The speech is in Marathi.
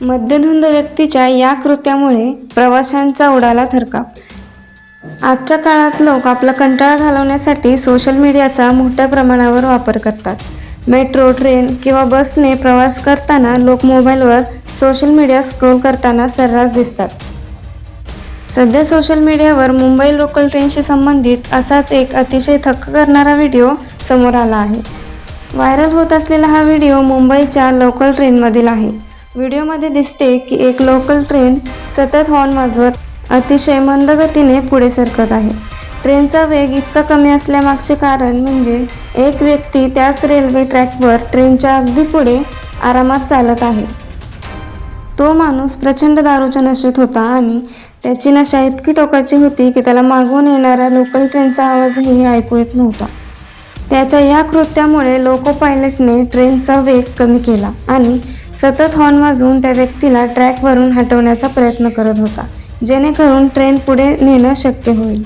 मद्यधुंद व्यक्तीच्या या कृत्यामुळे प्रवाशांचा उडाला थरकाप. आजच्या काळात लोक आपला कंटाळा घालवण्यासाठी सोशल मीडियाचा मोठ्या प्रमाणावर वापर करतात. मेट्रो, ट्रेन किंवा बसने प्रवास करताना लोक मोबाईलवर सोशल मीडिया स्क्रोल करताना सर्रास दिसतात. सध्या सोशल मीडियावर मुंबई लोकल ट्रेनशी संबंधित असाच एक अतिशय थक्क करणारा व्हिडिओ समोर आला आहे. व्हायरल होत असलेला हा व्हिडिओ मुंबईच्या लोकल ट्रेनमधील आहे. व्हिडिओमध्ये दिसते की एक लोकल ट्रेन सतत हॉर्न वाजवत अतिशय मंद गतीने पुढे सरकत आहे. ट्रेनचा वेग इतका कमी असल्यामागचे कारण म्हणजे एक व्यक्ती त्याच रेल्वे ट्रॅकवर ट्रेनच्या अगदी पुढे आरामात चालत आहे. तो माणूस प्रचंड दारूच्या नशेत होता आणि त्याची नशा इतकी टोकाची होती की त्याला मागून येणाऱ्या लोकल ट्रेनचा आवाजही ऐकू येत नव्हता. त्याच्या या कृत्यामुळे लोको पायलटने ट्रेनचा वेग कमी केला आणि सतत हॉर्न वाजवून त्या व्यक्तीला ट्रॅकवरून हटवण्याचा प्रयत्न करत होता, जेणेकरून ट्रेन पुढे नेणं शक्य होईल.